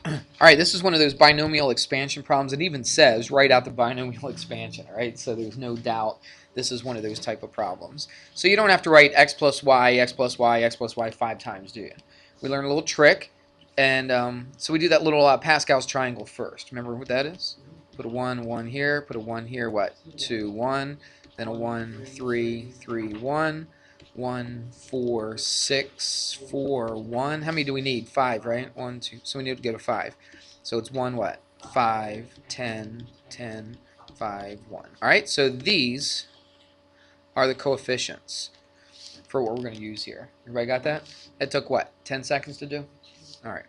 Alright, this is one of those binomial expansion problems. It even says right out the binomial expansion, right? So there's no doubt this is one of those type of problems. So you don't have to write x plus y, x plus y, x plus y 5 times, do you? We learn a little trick, and so we do that little Pascal's triangle first. Remember what that is? Put a 1, 1 here, put a 1 here, what? 2, 1, then a 1, 3, 3, 1, 1, 4, 6, 4, 1. How many do we need? 5, right? 1, 2. So we need to get a 5. So it's 1 what? 5, 10, 10, 5, 1. All right, so these are the coefficients for what we're going to use here. Everybody got that? It took what? 10 seconds to do? All right.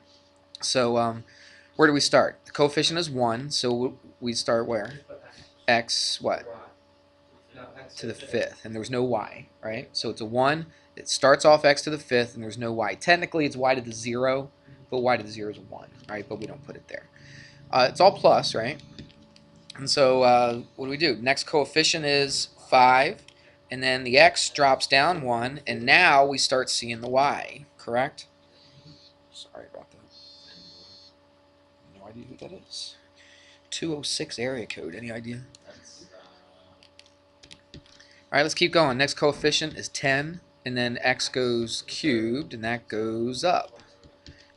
So where do we start? The coefficient is 1, so we start where? X what? To the fifth, and there's no y, right? So it's a 1. It starts off x to the fifth, and there's no y. Technically, it's y to the 0, but y to the 0 is a 1, right? But we don't put it there. It's all plus, right? And so what do? Next coefficient is 5, and then the x drops down 1, and now we start seeing the y, correct? Sorry about that. No idea who that is. 206 area code, any idea? All right, let's keep going. Next coefficient is 10, and then x goes cubed, and that goes up.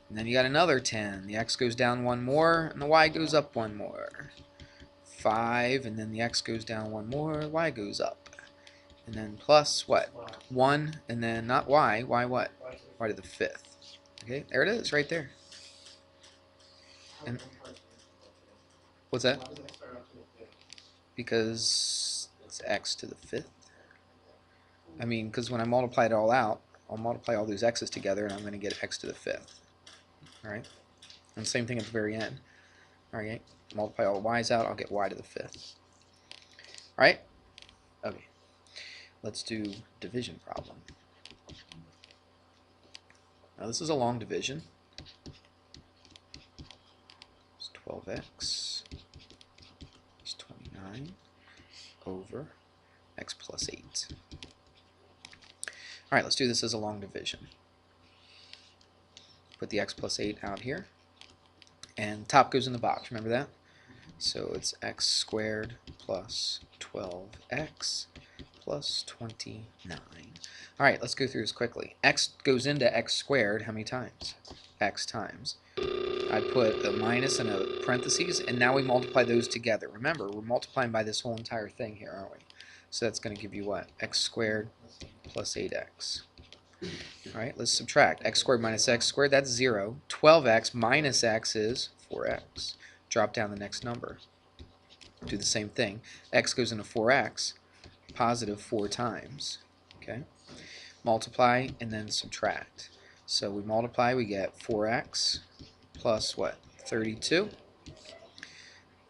And then you got another 10. The x goes down 1 more, and the y goes up 1 more. 5, and then the x goes down 1 more, y goes up. And then plus what? 1, and then not y. Y what? Y to the fifth. Okay, there it is, right there. And what's that? Because it's x to the fifth. I mean, because when I multiply it all out, I'll multiply all those x's together, and I'm going to get x to the fifth. All right? And same thing at the very end. All right? Multiply all the y's out, I'll get y to the fifth. All right? Okay. Let's do division problem. Now this is a long division. It's 12x is 29 over x plus 8. All right, let's do this as a long division. Put the x plus 8 out here, and top goes in the box. Remember that? So it's x squared plus 12x plus 29. All right, let's go through this quickly. X goes into x squared how many times? X times. I put a minus and a parentheses, and now we multiply those together. Remember, we're multiplying by this whole entire thing here, aren't we? So that's going to give you what? X squared plus 8x. All right, let's subtract. X squared minus x squared, that's 0. 12x minus x is 4x. Drop down the next number. Do the same thing. X goes into 4x, positive 4 times. Okay? Multiply and then subtract. So we multiply, we get 4x plus what? 32.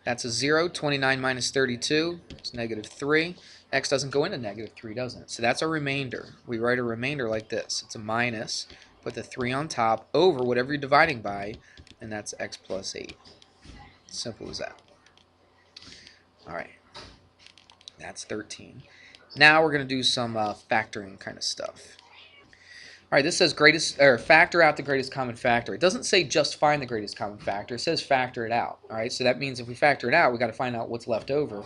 That's a 0. 29 minus 32 is negative 3. X doesn't go into negative 3, doesn't it? So that's our remainder. We write a remainder like this. It's a minus, put the 3 on top, over whatever you're dividing by, and that's x plus 8. Simple as that. All right. That's 13. Now we're going to do some factoring kind of stuff. All right, this says factor out the greatest common factor. It doesn't say just find the greatest common factor. It says factor it out. All right, so that means if we factor it out, we got to find out what's left over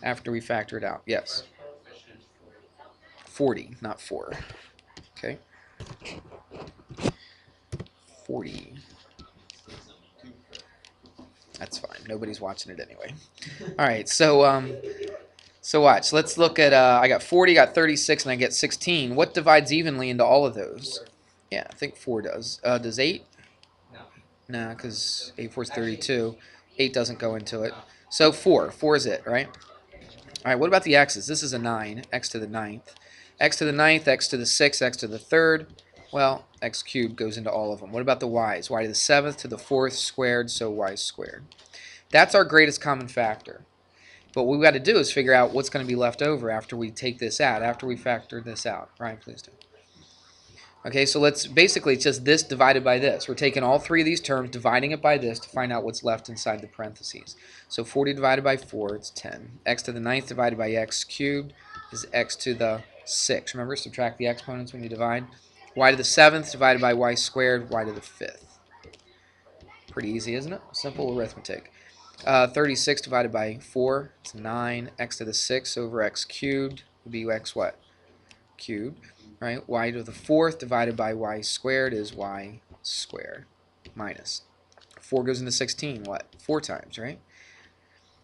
after we factor it out. Yes. 40, not 4. Okay. 40. That's fine. Nobody's watching it anyway. All right, so watch. Let's look at, I got 40, got 36, and I get 16. What divides evenly into all of those? Yeah, I think 4 does. Does 8? No, because 8 4 is 32. 8 doesn't go into it. So 4. 4 is it, right? All right, what about the x's? This is a 9, x to the 9th. X to the 9th, x to the 6th, x to the 3rd. Well, x cubed goes into all of them. What about the y's? Y to the 7th to the 4th squared, so y squared. That's our greatest common factor. But what we've got to do is figure out what's going to be left over after we take this out, after we factor this out. Ryan, please do. Okay, so let's basically, it's just this divided by this. We're taking all 3 of these terms, dividing it by this to find out what's left inside the parentheses. So 40 divided by 4, it's 10. X to the 9th divided by x cubed is x to the 6. Remember, subtract the exponents when you divide. Y to the 7th divided by y squared, y to the 5th. Pretty easy, isn't it? Simple arithmetic. 36 divided by 4, it's 9. X to the 6 over x cubed would be x what? Cubed. Right? Y to the 4th divided by y squared is y squared. Minus. 4 goes into 16, what? 4 times, right?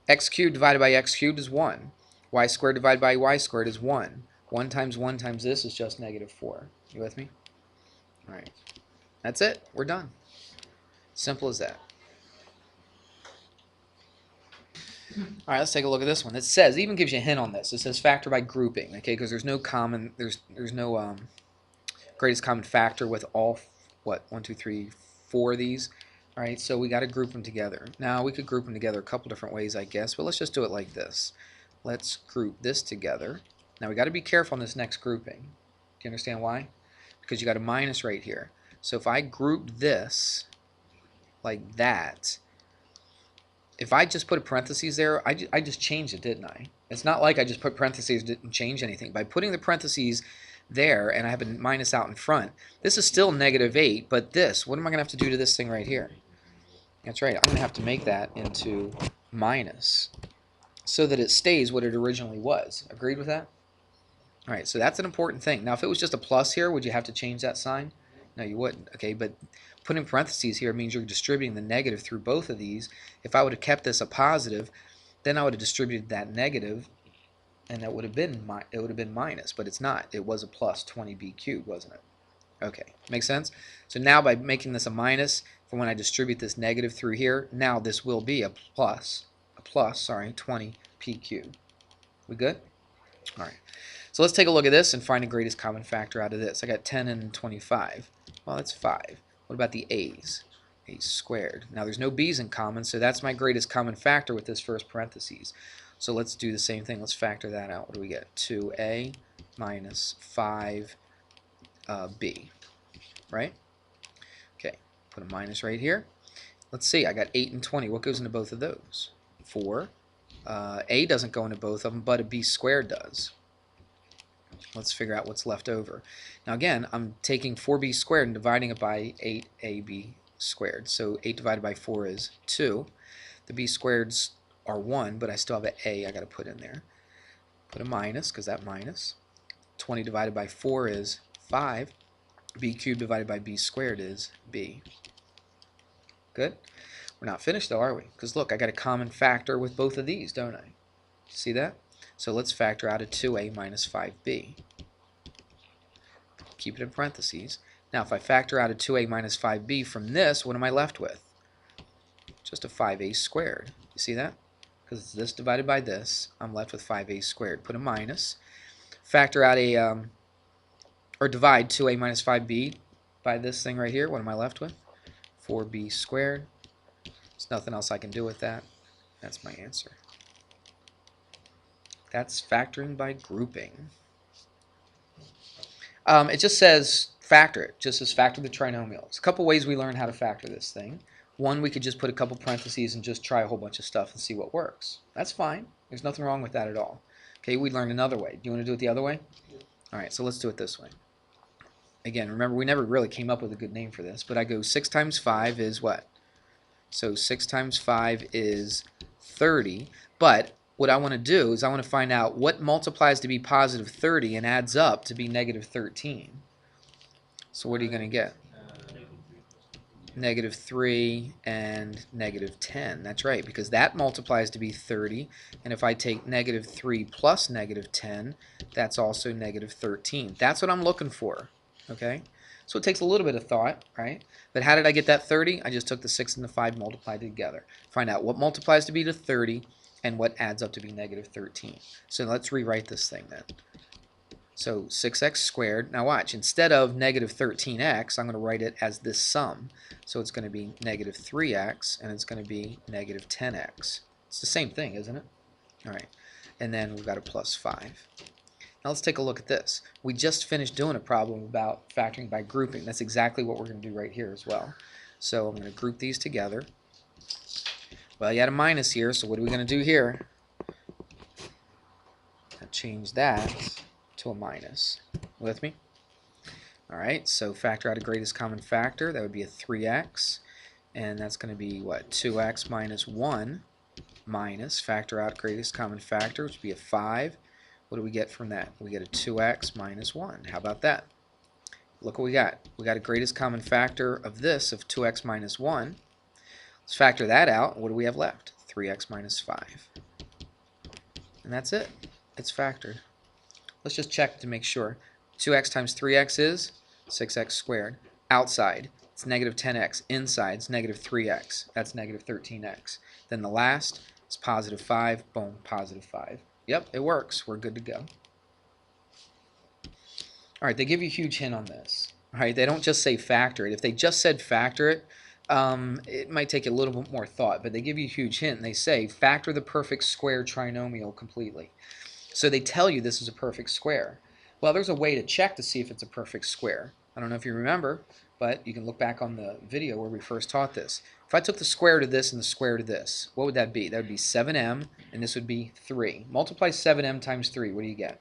X cubed divided by x cubed is 1. Y squared divided by y squared is 1. 1 times this is just negative 4. You with me? All right. That's it. We're done. Simple as that. All right, let's take a look at this one. It says, it even gives you a hint on this. It says factor by grouping, okay? Because there's no common, there's no greatest common factor with all, what, 1, 2, 3, 4 of these. All right, so we got to group them together. Now, we could group them together a couple different ways, I guess, but let's just do it like this. Let's group this together. Now, we got to be careful on this next grouping. Do you understand why? Because you got a minus right here. So if I group this like that, if I just put parentheses there, I just changed it, didn't I? It's not like I just put parentheses, didn't change anything. By putting the parentheses there, and I have a minus out in front, this is still negative 8, but this, what am I going to have to do to this thing right here? That's right, I'm going to have to make that into minus so that it stays what it originally was. Agreed with that? All right, so that's an important thing. Now, if it was just a plus here, would you have to change that sign? No, you wouldn't. Okay, but putting parentheses here means you're distributing the negative through both of these. If I would have kept this a positive, then I would have distributed that negative, and that would have been minus, but it's not. It was a plus 20b cubed, wasn't it? Okay, makes sense? So now by making this a minus, for when I distribute this negative through here, now this will be a plus, 20p cubed. We good? All right. So let's take a look at this and find the greatest common factor out of this. I got 10 and 25. Well, that's 5. What about the a's? A squared. Now there's no b's in common, so that's my greatest common factor with this first parentheses. So let's do the same thing. Let's factor that out. What do we get? 2a minus 5b. Right? Okay, put a minus right here. Let's see, I got 8 and 20. What goes into both of those? 4. A doesn't go into both of them, but a b squared does. Let's figure out what's left over. Now again, I'm taking 4b squared and dividing it by 8ab squared. So 8 divided by 4 is 2. The b squareds are 1, but I still have an a I got to put in there. Put a minus, because that minus. 20 divided by 4 is 5. B cubed divided by b squared is b. Good? We're not finished though, are we? Because look, I got a common factor with both of these, don't I? See that? So let's factor out a 2a minus 5b. Keep it in parentheses. Now if I factor out a 2a minus 5b from this, what am I left with? Just a 5a squared. You see that? Because it's this divided by this, I'm left with 5a squared. Put a minus. Factor out a, or divide 2a minus 5b by this thing right here. What am I left with? 4b squared. There's nothing else I can do with that. That's my answer. That's factoring by grouping. It just says factor it. Just says factor the trinomial. There's a couple ways we learn how to factor this thing. One, we could just put a couple parentheses and just try a whole bunch of stuff and see what works. That's fine. There's nothing wrong with that at all. Okay, we learned another way. Do you want to do it the other way? All right, so let's do it this way. Again, remember, we never really came up with a good name for this, but I go 6 times 5 is what? So 6 times 5 is 30, but what I want to do is I want to find out what multiplies to be positive 30 and adds up to be negative 13. So what are you going to get? Negative 3 and negative 10. That's right, because that multiplies to be 30, and if I take negative 3 plus negative 10, that's also negative 13. That's what I'm looking for, okay? So it takes a little bit of thought, right? But how did I get that 30? I just took the 6 and the 5, multiplied together. Find out what multiplies to be to 30 and what adds up to be negative 13. So let's rewrite this thing then. So 6x squared. Now watch, instead of negative 13x, I'm going to write it as this sum. So it's going to be negative 3x, and it's going to be negative 10x. It's the same thing, isn't it? All right. And then we've got a plus 5. Now let's take a look at this. We just finished doing a problem about factoring by grouping. That's exactly what we're going to do right here as well. So I'm going to group these together. Well, you had a minus here, so what are we going to do here? Change that to a minus. With me? All right, so factor out a greatest common factor. That would be a 3x. And that's going to be what? 2x minus 1 minus, factor out greatest common factor, which would be a 5. What do we get from that? We get a 2x minus 1. How about that? Look what we got. We got a greatest common factor of this, of 2x minus 1. Let's factor that out. What do we have left? 3x minus 5. And that's it. It's factored. Let's just check to make sure. 2x times 3x is 6x squared. Outside, it's negative 10x. Inside, it's negative 3x. That's negative 13x. Then the last is positive 5. Boom, positive 5. Yep, it works. We're good to go. All right, they give you a huge hint on this. All right, they don't just say factor it. If they just said factor it, it might take a little bit more thought, but they give you a huge hint, and they say factor the perfect square trinomial completely. So they tell you this is a perfect square. Well, there's a way to check to see if it's a perfect square. I don't know if you remember, but you can look back on the video where we first taught this. If I took the square root of this and the square root of this, what would that be? That would be 7m, and this would be 3. Multiply 7m times 3. What do you get?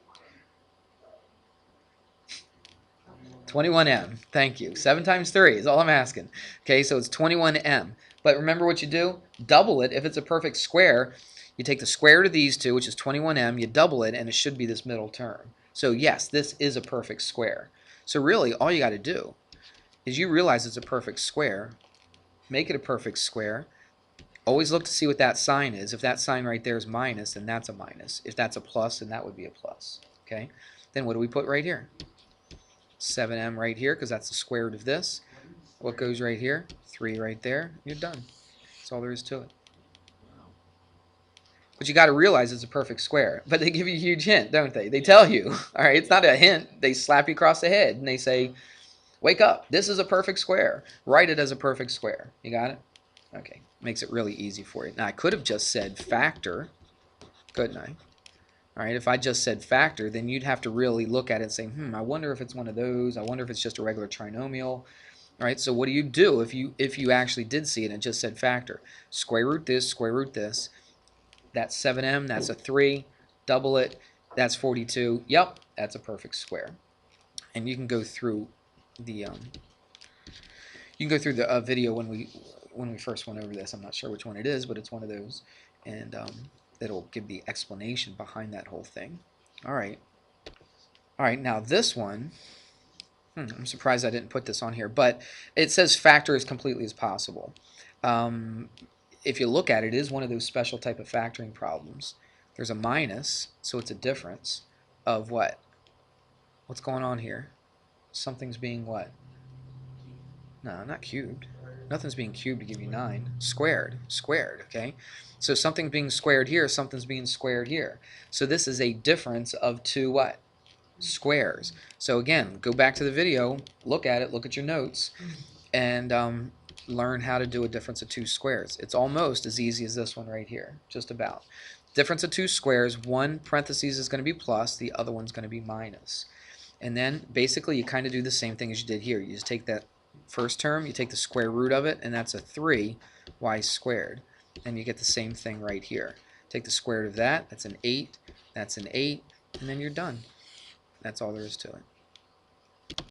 21m. Thank you. 7 times 3 is all I'm asking. Okay, so it's 21m. But remember what you do? Double it. If it's a perfect square, you take the square root of these two, which is 21m, you double it, and it should be this middle term. So yes, this is a perfect square. So really, all you got to do is you realize it's a perfect square, make it a perfect square, always look to see what that sign is. If that sign right there is minus, then that's a minus. If that's a plus, then that would be a plus. Okay? Then what do we put right here? 7m right here, because that's the square root of this. What goes right here? 3 right there. You're done. That's all there is to it. But you got to realize it's a perfect square. But they give you a huge hint, don't they? They tell you. All right, it's not a hint. They slap you across the head and they say, wake up. This is a perfect square. Write it as a perfect square. You got it? Okay. Makes it really easy for you. Now, I could have just said factor, couldn't I? All right, if I just said factor, then you'd have to really look at it and say, I wonder if it's one of those. I wonder if it's just a regular trinomial. All right, so what do you do if you actually did see it and just said factor? Square root this, square root this. That's 7m, that's a 3. Double it, that's 42. Yep, that's a perfect square. And you can go through the video when we first went over this. I'm not sure which one it is, but it's one of those, and it'll give the explanation behind that whole thing. All right. Now this one, I'm surprised I didn't put this on here, but it says factor as completely as possible. If you look at it, it is one of those special type of factoring problems. There's a minus, so it's a difference of what? What's going on here? Something's being what? No, not cubed. Nothing's being cubed to give you 9. Squared, okay? So something's being squared here, something's being squared here. So this is a difference of 2 what? Squares. So again, go back to the video, look at it, look at your notes, and learn how to do a difference of 2 squares. It's almost as easy as this one right here, just about. Difference of 2 squares, one parentheses is going to be plus, the other one's going to be minus. And then basically you kind of do the same thing as you did here. You just take that first term, you take the square root of it, and that's a 3y squared. And you get the same thing right here. Take the square root of that, that's an 8, that's an 8, and then you're done. That's all there is to it.